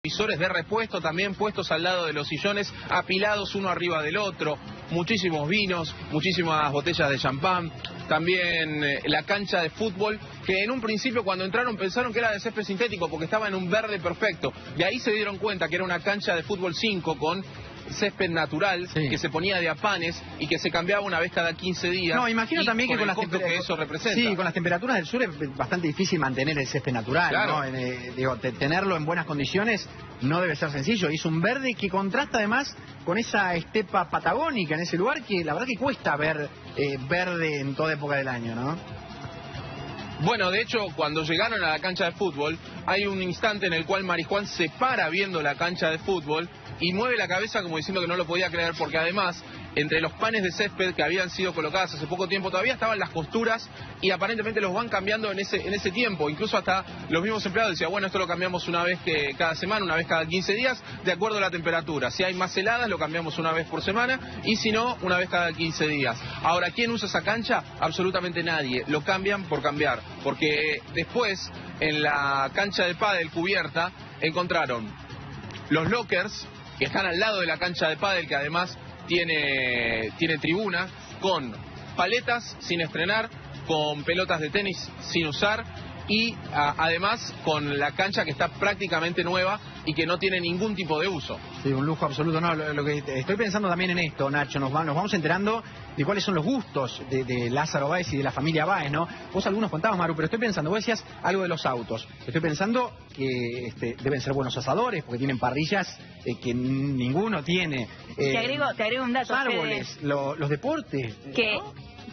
Visores de repuesto también puestos al lado de los sillones, apilados uno arriba del otro, muchísimos vinos, muchísimas botellas de champán, también la cancha de fútbol, que en un principio cuando entraron pensaron que era de césped sintético porque estaba en un verde perfecto, de ahí se dieron cuenta que era una cancha de fútbol 5 con césped natural, sí, que se ponía de a panes y que se cambiaba una vez cada 15 días. No, imagino también que con las temperaturas que eso representa. Sí, con las temperaturas del sur es bastante difícil mantener el césped natural, claro, ¿no? Digo, tenerlo en buenas condiciones no debe ser sencillo. Es un verde que contrasta además con esa estepa patagónica en ese lugar que la verdad que cuesta ver verde en toda época del año, ¿no? Bueno, de hecho, cuando llegaron a la cancha de fútbol, hay un instante en el cual Marijuán se para viendo la cancha de fútbol y mueve la cabeza como diciendo que no lo podía creer, porque además, entre los panes de césped que habían sido colocadas hace poco tiempo, todavía estaban las costuras y aparentemente los van cambiando en ese tiempo. Incluso hasta los mismos empleados decían, bueno, esto lo cambiamos una vez cada semana, una vez cada 15 días, de acuerdo a la temperatura. Si hay más heladas, lo cambiamos una vez por semana, y si no, una vez cada 15 días. Ahora, ¿quién usa esa cancha? Absolutamente nadie. Lo cambian por cambiar, porque después, en la cancha de pádel cubierta, encontraron los lockers, que están al lado de la cancha de pádel, que además tiene tribuna, con paletas sin estrenar, con pelotas de tenis sin usar y además con la cancha que está prácticamente nueva y que no tiene ningún tipo de uso. Sí, un lujo absoluto. No, lo que estoy pensando también en esto, Nacho, nos vamos enterando de cuáles son los gustos de Lázaro Báez y de la familia Báez, ¿no? Vos algunos contabas, Maru, pero estoy pensando, vos decías algo de los autos. Estoy pensando que deben ser buenos asadores, porque tienen parrillas que ninguno tiene. Te agrego un dato. Árboles, los deportes.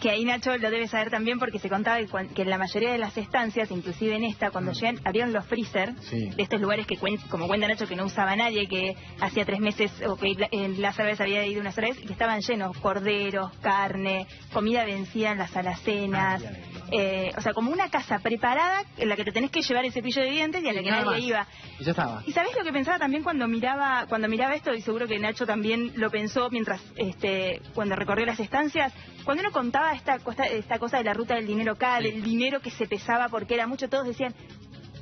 Que ahí Nacho lo debe saber también, porque se contaba que en la mayoría de las estancias, inclusive en esta, cuando llegan, abrieron los freezer, sí, de estos lugares que, como cuenta Nacho, que no usaba nadie, que hacía 3 meses o que Lázaro Báez había ido una sola vez, y que estaban llenos, corderos, carne, comida vencida en las alacenas, o sea, como una casa preparada en la que te tenés que llevar el cepillo de dientes y a la que nadie iba. Y ya estaba. ¿Y sabés lo que pensaba también cuando miraba esto? Y seguro que Nacho también lo pensó mientras cuando recorrió las estancias. Cuando uno contaba esta cosa de la ruta del dinero acá, sí, del dinero que se pesaba porque era mucho, todos decían,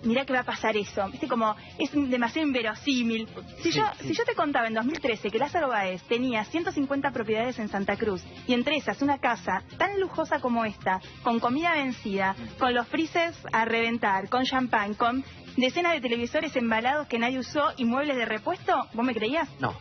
mirá que va a pasar eso, ¿viste? Como es demasiado inverosímil. Si yo te contaba en 2013 que Lázaro Báez tenía 150 propiedades en Santa Cruz, y entre esas una casa tan lujosa como esta, con comida vencida, con los freezers a reventar, con champán, con decenas de televisores embalados que nadie usó y muebles de repuesto, ¿vos me creías? No.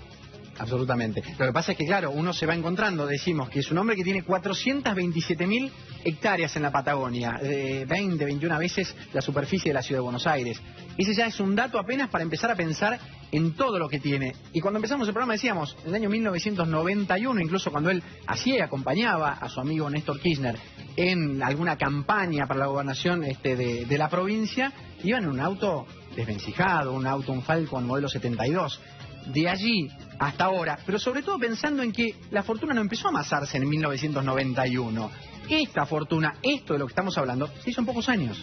Absolutamente. Lo que pasa es que, claro, uno se va encontrando, decimos, que es un hombre que tiene 427.000 hectáreas en la Patagonia, 20, 21 veces la superficie de la ciudad de Buenos Aires. Ese ya es un dato apenas para empezar a pensar en todo lo que tiene. Y cuando empezamos el programa decíamos, en el año 1991, incluso cuando él hacía y acompañaba a su amigo Néstor Kirchner en alguna campaña para la gobernación de la provincia, iban en un auto desvencijado, un Falcon modelo 72. De allí hasta ahora, pero sobre todo pensando en que la fortuna no empezó a amasarse en 1991. Esta fortuna, esto de lo que estamos hablando, se hizo en pocos años.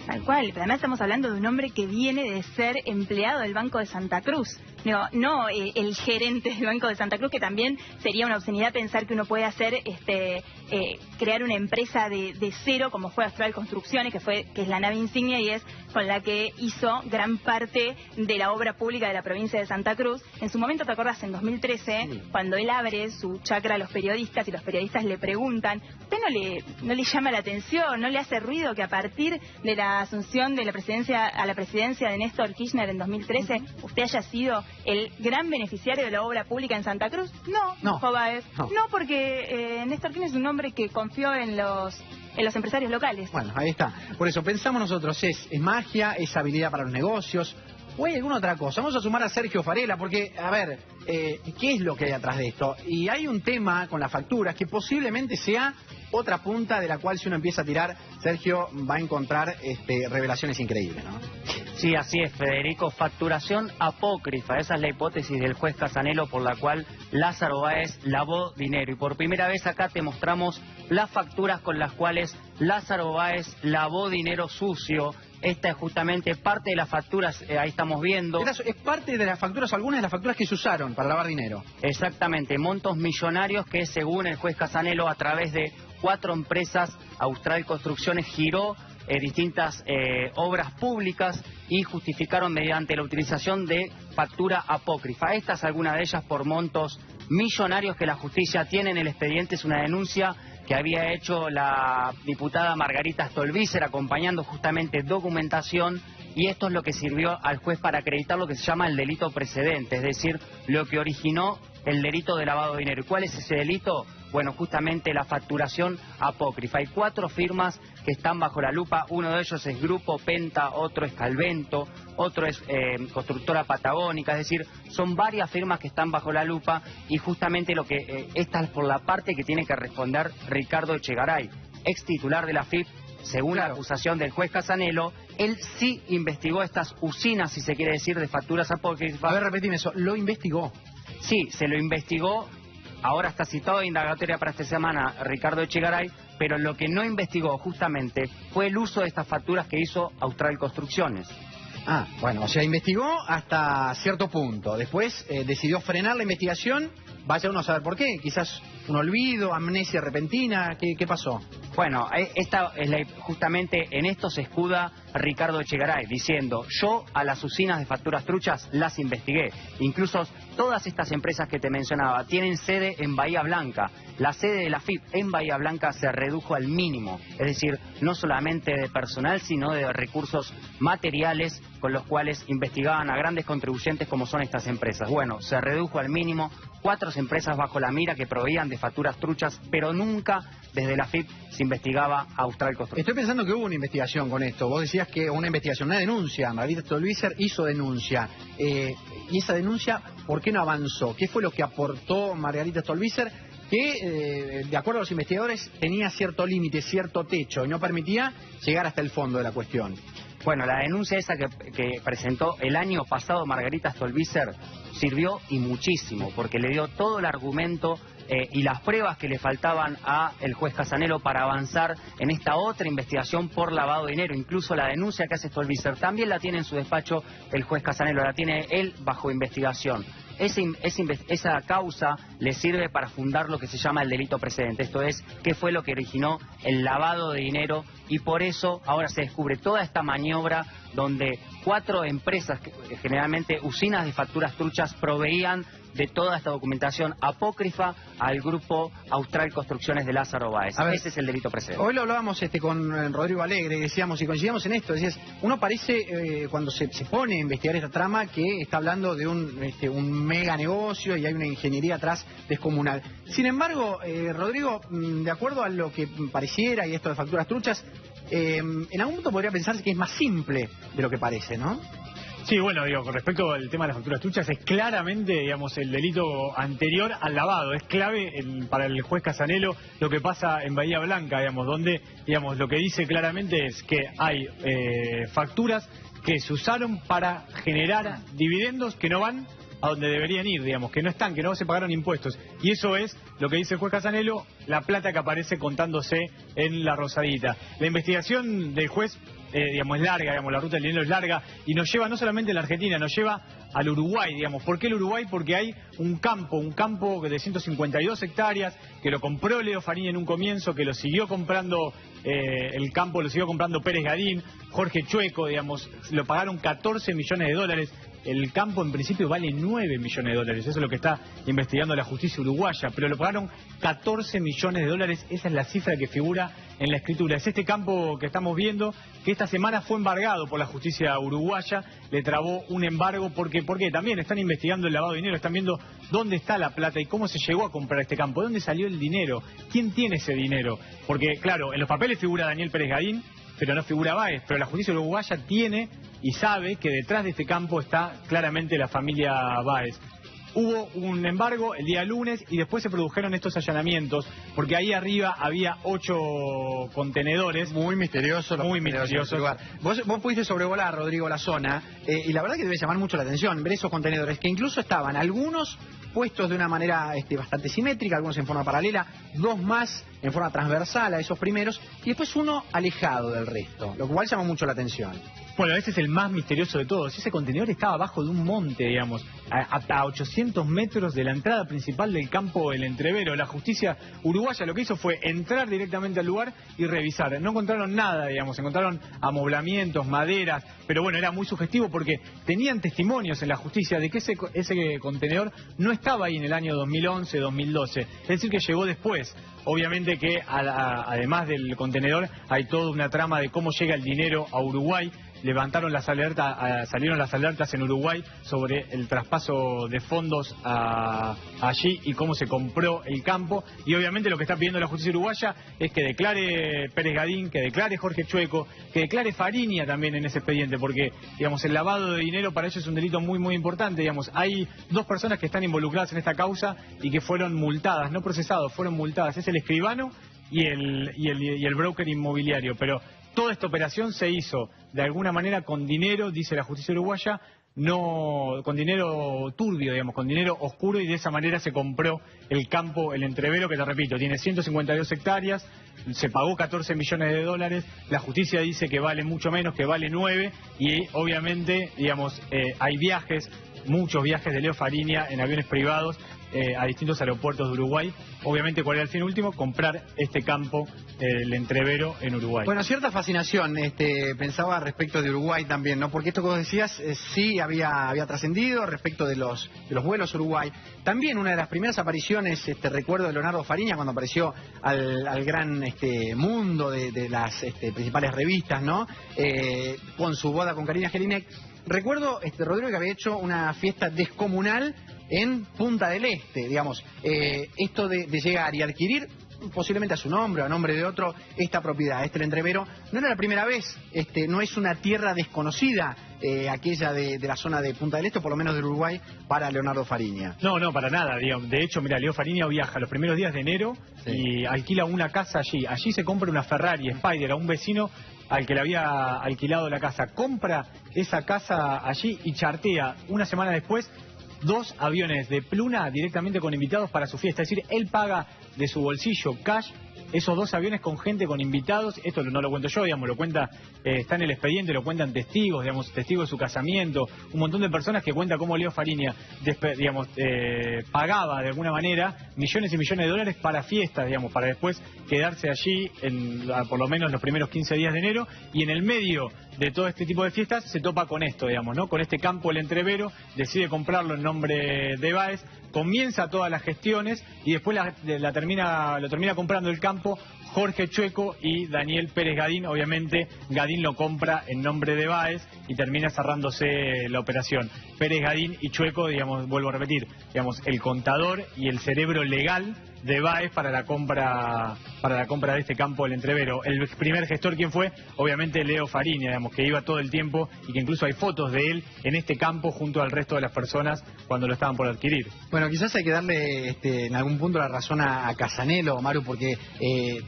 Tal cual, pero además estamos hablando de un hombre que viene de ser empleado del Banco de Santa Cruz. No el gerente del Banco de Santa Cruz, que también sería una obscenidad pensar que uno puede hacer crear una empresa de cero, como fue Austral Construcciones, que es la nave insignia y es con la que hizo gran parte de la obra pública de la provincia de Santa Cruz. En su momento, ¿te acordás? En 2013, sí, cuando él abre su chacra a los periodistas y los periodistas le preguntan, ¿usted no le llama la atención, no le hace ruido que a partir de la asunción de la presidencia a la presidencia de Néstor Kirchner en 2013, usted haya sido el gran beneficiario de la obra pública en Santa Cruz? No, Báez. No, porque Néstor Kirchner es un hombre que confió en los empresarios locales. Bueno, ahí está. Por eso pensamos nosotros, es magia, es habilidad para los negocios, o hay alguna otra cosa. Vamos a sumar a Sergio Farela, porque, a ver, ¿qué es lo que hay atrás de esto? Y hay un tema con las facturas que posiblemente sea otra punta de la cual, si uno empieza a tirar, Sergio va a encontrar revelaciones increíbles, ¿no? Sí, así es, Federico. Facturación apócrifa. Esa es la hipótesis del juez Casanelo por la cual Lázaro Báez lavó dinero. Y por primera vez acá te mostramos las facturas con las cuales Lázaro Báez lavó dinero sucio. Esta es justamente parte de las facturas, ahí estamos viendo. Es parte de las facturas, algunas de las facturas que se usaron para lavar dinero. Exactamente, montos millonarios que según el juez Casanelo a través de 4 empresas, Austral Construcciones giró distintas obras públicas y justificaron mediante la utilización de factura apócrifa. Estas, algunas de ellas por montos millonarios que la justicia tiene en el expediente. Es una denuncia que había hecho la diputada Margarita Stolbizer acompañando justamente documentación, y esto es lo que sirvió al juez para acreditar lo que se llama el delito precedente, es decir, lo que originó el delito de lavado de dinero. ¿Y cuál es ese delito? Bueno, justamente la facturación apócrifa. Hay 4 firmas que están bajo la lupa. Uno de ellos es Grupo Penta, otro es Calvento, otro es Constructora Patagónica. Es decir, son varias firmas que están bajo la lupa, y justamente lo que esta es por la parte que tiene que responder Ricardo Echegaray, ex titular de la AFIP. Según la acusación del juez Casanelo, él sí investigó estas usinas, si se quiere decir, de facturas apócrifas. A ver, repetime eso, ¿lo investigó? Sí, se lo investigó. Ahora está citado en indagatoria para esta semana Ricardo Echegaray, pero lo que no investigó justamente fue el uso de estas facturas que hizo Austral Construcciones. Ah, bueno, o sea, investigó hasta cierto punto. Después decidió frenar la investigación. Vaya uno a saber por qué. Quizás un olvido, amnesia repentina. ¿Qué pasó? Bueno, esta es justamente en esto se escuda Ricardo Echegaray, diciendo: yo a las usinas de facturas truchas las investigué. Incluso todas estas empresas que te mencionaba tienen sede en Bahía Blanca. La sede de la AFIP en Bahía Blanca se redujo al mínimo. Es decir, no solamente de personal, sino de recursos materiales con los cuales investigaban a grandes contribuyentes como son estas empresas. Bueno, se redujo al mínimo. 4 empresas bajo la mira que proveían de facturas truchas, pero nunca desde la AFIP se investigaba a Austral Construcciones. Estoy pensando que hubo una investigación con esto. Vos decías que una investigación, una denuncia. Margarita Stolbizer hizo denuncia. Y esa denuncia, ¿por qué no avanzó? ¿Qué fue lo que aportó Margarita Stolbizer? Que, de acuerdo a los investigadores, tenía cierto límite, cierto techo, y no permitía llegar hasta el fondo de la cuestión. Bueno, la denuncia esa que presentó el año pasado Margarita Stolbizer sirvió y muchísimo, porque le dio todo el argumento y las pruebas que le faltaban a el juez Casanelo para avanzar en esta otra investigación por lavado de dinero. Incluso la denuncia que hace Stolbizer también la tiene en su despacho el juez Casanelo, la tiene él bajo investigación. Esa causa le sirve para fundar lo que se llama el delito precedente, esto es, qué fue lo que originó el lavado de dinero, y por eso ahora se descubre toda esta maniobra donde 4 empresas, generalmente usinas de facturas truchas, proveían de toda esta documentación apócrifa al grupo Austral Construcciones de Lázaro Báez. Ese es el delito precedente. Hoy lo hablábamos con Rodrigo Alegre, decíamos, y coincidíamos en esto, decías, uno parece, cuando se pone a investigar esta trama, que está hablando de un mega negocio y hay una ingeniería atrás descomunal. Sin embargo, Rodrigo, de acuerdo a lo que pareciera y esto de facturas truchas, en algún punto podría pensarse que es más simple de lo que parece, ¿no? Sí, bueno, con respecto al tema de las facturas truchas, es claramente, digamos, el delito anterior al lavado. Es clave para el juez Casanelo lo que pasa en Bahía Blanca, digamos, donde, digamos, lo que dice claramente es que hay facturas que se usaron para generar dividendos que no van a donde deberían ir, digamos, que no están, que no se pagaron impuestos. Y eso es lo que dice el juez Casanelo, la plata que aparece contándose en la rosadita. La investigación del juez, digamos, es larga, digamos, la ruta del dinero es larga, y nos lleva no solamente a la Argentina, nos lleva al Uruguay, digamos. ¿Por qué el Uruguay? Porque hay un campo de 152 hectáreas, que lo compró Leo Farini en un comienzo, que lo siguió comprando, el campo lo siguió comprando Pérez Gadín, Jorge Chueco, digamos, lo pagaron 14 millones de dólares. El campo en principio vale 9 millones de dólares, eso es lo que está investigando la justicia uruguaya, pero lo pagaron 14 millones de dólares, esa es la cifra que figura en la escritura. Es este campo que estamos viendo, que esta semana fue embargado por la justicia uruguaya, le trabó un embargo porque también están investigando el lavado de dinero, están viendo dónde está la plata y cómo se llegó a comprar este campo, dónde salió el dinero, quién tiene ese dinero, porque claro, en los papeles figura Daniel Pérez Gadín, pero no figura Báez, pero la justicia uruguaya tiene y sabe que detrás de este campo está claramente la familia Báez. Hubo un embargo el día lunes y después se produjeron estos allanamientos, porque ahí arriba había 8 contenedores. Muy misterioso. Muy misterioso. Vos pudiste sobrevolar, Rodrigo, la zona, y la verdad que debe llamar mucho la atención ver esos contenedores, que incluso estaban algunos puestos de una manera bastante simétrica, algunos en forma paralela, 2 más en forma transversal a esos primeros, y después uno alejado del resto, lo cual llama mucho la atención. Bueno, ese es el más misterioso de todos. Ese contenedor estaba abajo de un monte, digamos, a 800 metros de la entrada principal del campo El Entrevero. La justicia uruguaya lo que hizo fue entrar directamente al lugar y revisar. No encontraron nada, digamos, encontraron amoblamientos, maderas, pero bueno, era muy sugestivo porque tenían testimonios en la justicia de que ese contenedor no estaba ahí en el año 2011, 2012. Es decir, que llegó después. Obviamente que además del contenedor hay toda una trama de cómo llega el dinero a Uruguay. Salieron las alertas en Uruguay sobre el traspaso de fondos allí y cómo se compró el campo. Y obviamente lo que está pidiendo la justicia uruguaya es que declare Pérez Gadín, que declare Jorge Chueco, que declare Fariña también en ese expediente, porque digamos el lavado de dinero para ellos es un delito muy muy importante. Digamos, hay 2 personas que están involucradas en esta causa y que fueron multadas, no procesados, fueron multadas. Es el escribano y el broker inmobiliario, pero toda esta operación se hizo de alguna manera con dinero, dice la justicia uruguaya, no con dinero turbio, digamos, con dinero oscuro, y de esa manera se compró el campo El Entrevero, que te repito, tiene 152 hectáreas, se pagó 14 millones de dólares, la justicia dice que vale mucho menos, que vale 9, y obviamente, digamos, hay viajes, muchos viajes de Leo Fariña en aviones privados a distintos aeropuertos de Uruguay. Obviamente, ¿cuál era el fin último? Comprar este campo, El Entrevero, en Uruguay. Bueno, cierta fascinación pensaba respecto de Uruguay también, ¿no? Porque esto que vos decías sí había trascendido respecto de los vuelos a Uruguay. También una de las primeras apariciones, recuerdo de Leonardo Fariña cuando apareció al gran mundo de las principales revistas, ¿no? Con su boda con Karina Jelinek. Recuerdo, Rodrigo, que había hecho una fiesta descomunal en Punta del Este, digamos. Esto de llegar y adquirir, posiblemente a su nombre o a nombre de otro, esta propiedad, El Entrevero, no era la primera vez, no es una tierra desconocida, aquella de la zona de Punta del Este, o por lo menos del Uruguay, para Leonardo Fariña. No, para nada, digamos. De hecho, mira, Leo Fariña viaja los primeros días de enero y alquila una casa allí. Allí se compra una Ferrari Spider a un vecino al que le había alquilado la casa. Compra esa casa allí y chartea una semana después 2 aviones de Pluna directamente con invitados para su fiesta. Es decir, él paga de su bolsillo cash esos 2 aviones con gente, con invitados. Esto no lo cuento yo, digamos, lo cuenta, está en el expediente, lo cuentan testigos, digamos, testigos de su casamiento, un montón de personas que cuentan cómo Leo Fariña, digamos, pagaba de alguna manera millones y millones de dólares para fiestas, digamos, para después quedarse allí por lo menos los primeros 15 días de enero, y en el medio de todo este tipo de fiestas se topa con esto, digamos, ¿no? Con este campo El Entrevero, decide comprarlo en nombre de Báez, comienza todas las gestiones y después lo termina comprando el campo Jorge Chueco y Daniel Pérez Gadín. Obviamente Gadín lo compra en nombre de Báez y termina cerrándose la operación. Pérez Gadín y Chueco, digamos, vuelvo a repetir, digamos, el contador y el cerebro legal de Báez para la compra de este campo El Entrevero. El primer gestor, ¿quién fue? Obviamente Leo Fariña, digamos, que iba todo el tiempo y que incluso hay fotos de él en este campo junto al resto de las personas cuando lo estaban por adquirir. Bueno, quizás hay que darle en algún punto la razón a Casanelo, Maru, porque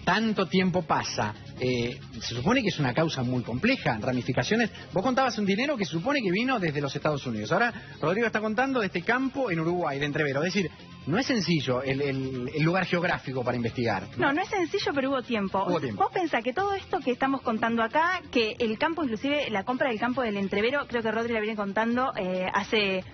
tanto tiempo pasa. Se supone que es una causa muy compleja, ramificaciones. Vos contabas un dinero que se supone que vino desde los Estados Unidos. Ahora Rodrigo está contando de este campo en Uruguay, de Entrevero. Es decir, no es sencillo el lugar geográfico para investigar. No es sencillo, pero hubo tiempo. Vos pensás que todo esto que estamos contando acá, que el campo, inclusive la compra del campo del Entrevero, creo que Rodri la viene contando hace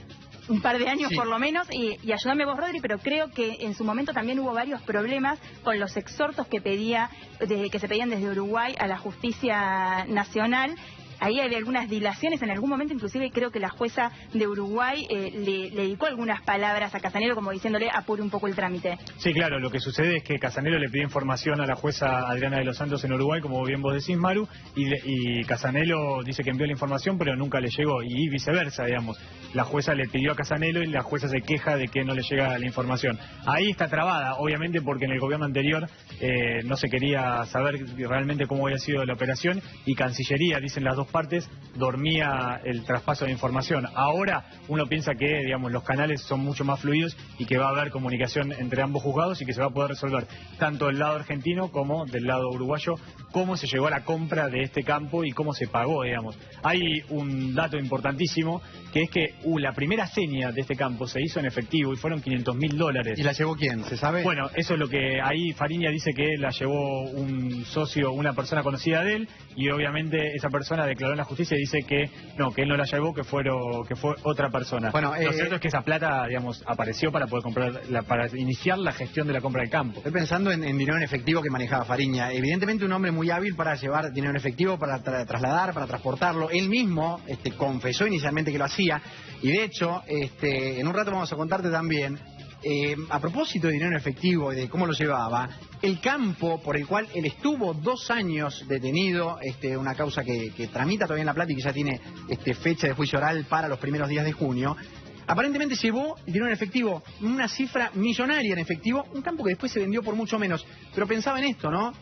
un par de años por lo menos, y ayúdame vos, Rodri, pero creo que en su momento también hubo varios problemas con los exhortos que se pedían desde Uruguay a la justicia nacional. Ahí hay algunas dilaciones, en algún momento inclusive creo que la jueza de Uruguay le dedicó algunas palabras a Casanelo como diciéndole apure un poco el trámite. Sí, claro, lo que sucede es que Casanelo le pidió información a la jueza Adriana de los Santos en Uruguay, como bien vos decís, Maru, y Casanelo dice que envió la información pero nunca le llegó, y viceversa, digamos. La jueza le pidió a Casanelo y la jueza se queja de que no le llega la información. Ahí está trabada, obviamente, porque en el gobierno anterior no se quería saber realmente cómo había sido la operación, y Cancillería, dicen las dos partes, dormía el traspaso de información. Ahora uno piensa que, digamos, los canales son mucho más fluidos y que va a haber comunicación entre ambos juzgados y que se va a poder resolver tanto del lado argentino como del lado uruguayo cómo se llegó a la compra de este campo y cómo se pagó, digamos. Hay un dato importantísimo, que es que la primera seña de este campo se hizo en efectivo y fueron $500.000. ¿Y la llevó quién? ¿Se sabe? Bueno, eso es lo que ahí Fariña dice que la llevó un socio, una persona conocida de él, y obviamente esa persona declaró declaró en la justicia y dice que no, que él no la llevó, que fue otra persona. Bueno, lo cierto es que esa plata, digamos, apareció para poder comprar, para iniciar la gestión de la compra del campo. Estoy pensando en dinero en efectivo que manejaba Fariña. Evidentemente un hombre muy hábil para llevar dinero en efectivo, para trasladar, para transportarlo. Él mismo confesó inicialmente que lo hacía. Y de hecho, en un rato vamos a contarte también, a propósito de dinero en efectivo y de cómo lo llevaba, el campo por el cual él estuvo 2 años detenido, una causa que tramita todavía en La Plata y que ya tiene fecha de juicio oral para los primeros días de junio, aparentemente llevó dinero en efectivo, una cifra millonaria en efectivo, un campo que después se vendió por mucho menos. Pero pensaba en esto, ¿no?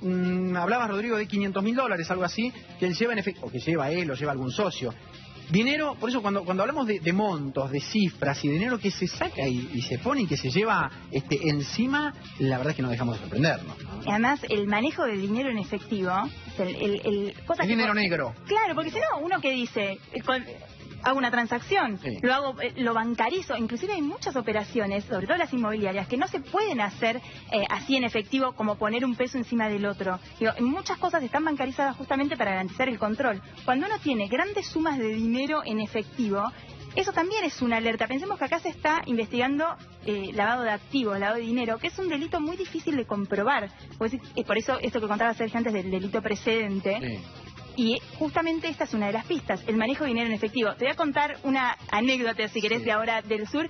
Hablaba Rodrigo de $500.000, algo así, que él lleva en efectivo, o que lleva él o lleva algún socio. Dinero, por eso cuando hablamos de montos, de cifras y dinero que se saca y se pone y que se lleva encima, la verdad es que no dejamos de sorprendernos, ¿no? Y además, el manejo del dinero en efectivo, es dinero negro. Claro, porque si no, uno que dice, hago una transacción, sí, lo bancarizo. Inclusive hay muchas operaciones, sobre todo las inmobiliarias, que no se pueden hacer así en efectivo, como poner un peso encima del otro. Digo, muchas cosas están bancarizadas justamente para garantizar el control. Cuando uno tiene grandes sumas de dinero en efectivo, eso también es una alerta. Pensemos que acá se está investigando lavado de activos, lavado de dinero, que es un delito muy difícil de comprobar. Por eso esto que contaba Sergio antes del delito precedente. Sí. Y justamente esta es una de las pistas, el manejo de dinero en efectivo. Te voy a contar una anécdota, si querés, de ahora del sur,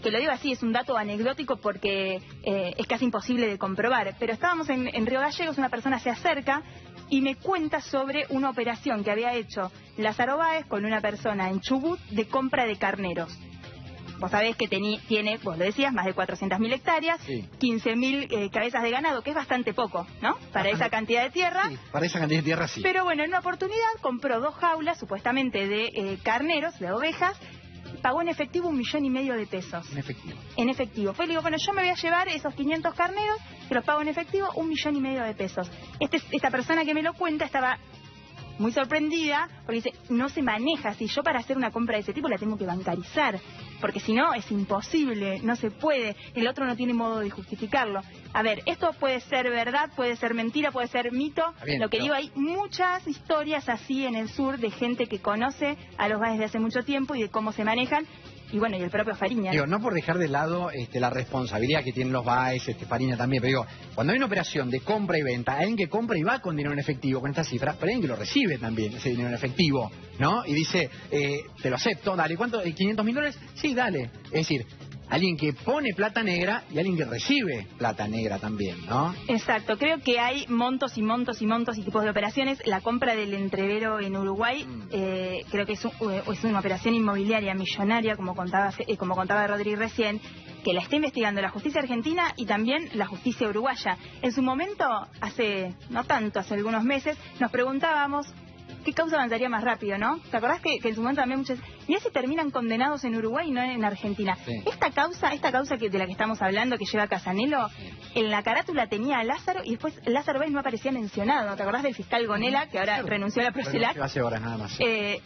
que lo digo así, es un dato anecdótico porque es casi imposible de comprobar. Pero estábamos en Río Gallegos, una persona se acerca y me cuenta sobre una operación que había hecho Lázaro Báez con una persona en Chubut de compra de carneros. Vos sabés que tiene, vos lo decías, más de 400.000 hectáreas, sí, 15.000 cabezas de ganado, que es bastante poco, ¿no? Para esa cantidad de tierra. Sí, para esa cantidad de tierra sí. Pero bueno, en una oportunidad compró 2 jaulas, supuestamente de carneros, de ovejas, pagó en efectivo 1,5 millones de pesos. En efectivo. En efectivo. Fue, le digo, bueno, yo me voy a llevar esos 500 carneros, que los pago en efectivo, 1,5 millones de pesos. Esta persona que me lo cuenta estaba muy sorprendida, porque dice, no se maneja, si yo para hacer una compra de ese tipo la tengo que bancarizar, porque si no es imposible, no se puede, el otro no tiene modo de justificarlo. A ver, esto puede ser verdad, puede ser mentira, puede ser mito, bien, lo que pero... digo, hay muchas historias así en el sur de gente que conoce a los Báez de hace mucho tiempo y de cómo se manejan. Y bueno, y el propio Fariña. Digo, no por dejar de lado la responsabilidad que tienen los Báez, Fariña también, pero digo, cuando hay una operación de compra y venta, alguien que compra y va con dinero en efectivo, con esta cifra, pero alguien que lo recibe también, ese dinero en efectivo, ¿no? Y dice, te lo acepto, dale, ¿cuánto? $500.000? Sí, dale. Es decir, alguien que pone plata negra y alguien que recibe plata negra también, ¿no? Exacto, creo que hay montos y montos y montos y tipos de operaciones. La compra del entrevero en Uruguay creo que es una operación inmobiliaria millonaria, como contaba Rodri recién, que la está investigando la justicia argentina y también la justicia uruguaya. En su momento, hace algunos meses, nos preguntábamos qué causa avanzaría más rápido, ¿no? ¿Te acordás que en su momento también muchos... Mirá si terminan condenados en Uruguay y no en Argentina. Sí. Esta causa de la que estamos hablando, que lleva Casanelo, en la carátula tenía a Lázaro y después Lázaro Báez no aparecía mencionado. ¿Te acordás del fiscal Gonela, que ahora renunció a la Procelac? Hace horas nada más.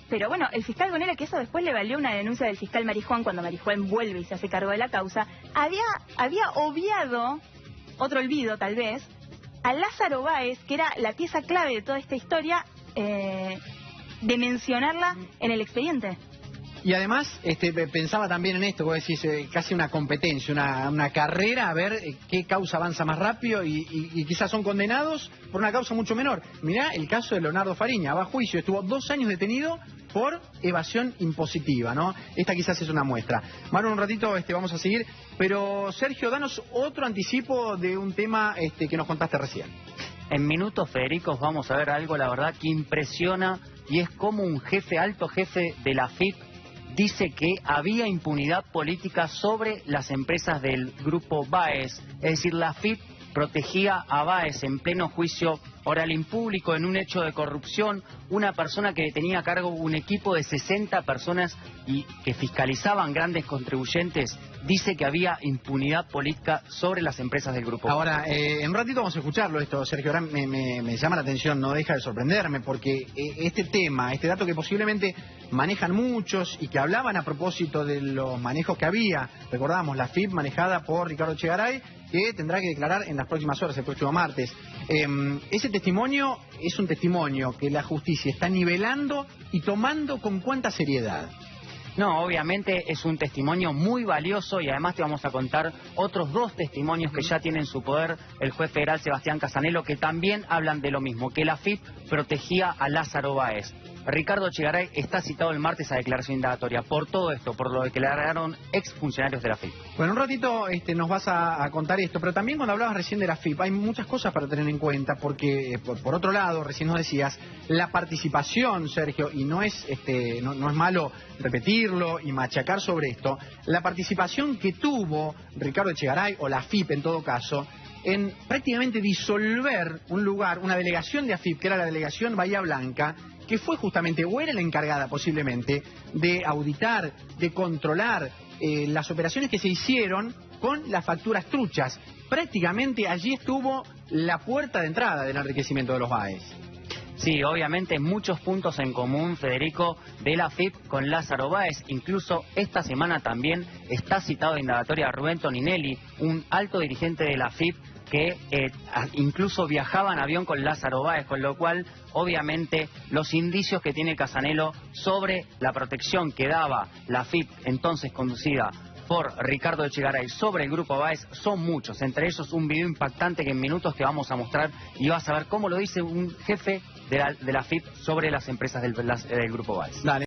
Pero bueno, el fiscal Gonela, que eso después le valió una denuncia del fiscal Marijuán cuando Marijuán vuelve y se hace cargo de la causa, había obviado, otro olvido tal vez, a Lázaro Báez, que era la pieza clave de toda esta historia, de mencionarla en el expediente. Y además pensaba también en esto, vos decís, casi una competencia, una carrera a ver qué causa avanza más rápido y quizás son condenados por una causa mucho menor. Mirá el caso de Leonardo Fariña, va a juicio, estuvo 2 años detenido por evasión impositiva, ¿no? Esta quizás es una muestra. Maru, un ratito vamos a seguir, pero Sergio, danos otro anticipo de un tema que nos contaste recién. En minutos, Federico, vamos a ver algo, la verdad, que impresiona, y es como un alto jefe de la AFIP, dice que había impunidad política sobre las empresas del grupo Báez. Es decir, la AFIP protegía a Báez en pleno juicio oral en público en un hecho de corrupción. Una persona que tenía a cargo un equipo de 60 personas y que fiscalizaban grandes contribuyentes, dice que había impunidad política sobre las empresas del grupo. Ahora, en un ratito vamos a escucharlo esto, Sergio. Ahora me llama la atención, no deja de sorprenderme, porque este tema, este dato que posiblemente manejan muchos y que hablaban a propósito de los manejos que había, recordamos, la FIP manejada por Ricardo Echegaray, que tendrá que declarar en las próximas horas, el próximo martes. Ese testimonio es un testimonio que la justicia está nivelando y tomando con cuánta seriedad. No, obviamente es un testimonio muy valioso y además te vamos a contar otros 2 testimonios que ya tiene en su poder el juez federal Sebastián Casanelo, que también hablan de lo mismo, que la AFIP protegía a Lázaro Báez. Ricardo Echegaray está citado el martes a declaración indagatoria por todo esto, por lo que declararon exfuncionarios de la AFIP. Bueno, un ratito nos vas a contar esto, pero también cuando hablabas recién de la AFIP hay muchas cosas para tener en cuenta, porque por otro lado, recién nos decías, la participación, Sergio, y no es no es malo repetirlo y machacar sobre esto, la participación que tuvo Ricardo Echegaray, o la AFIP en todo caso, en prácticamente disolver un lugar, una delegación de AFIP, que era la delegación Bahía Blanca, que fue justamente, o era la encargada posiblemente, de auditar, de controlar las operaciones que se hicieron con las facturas truchas. Prácticamente allí estuvo la puerta de entrada del enriquecimiento de los Báez. Sí, obviamente muchos puntos en común, Federico, de la AFIP con Lázaro Báez. Incluso esta semana también está citado de indagatoria Rubén Toninelli, un alto dirigente de la AFIP que incluso viajaba en avión con Lázaro Báez, con lo cual obviamente los indicios que tiene Casanelo sobre la protección que daba la AFIP, entonces conducida por Ricardo Echegaray, sobre el grupo Báez son muchos, entre ellos un video impactante que en minutos te vamos a mostrar y vas a ver cómo lo dice un jefe de la AFIP sobre las empresas del grupo Báez. Dale.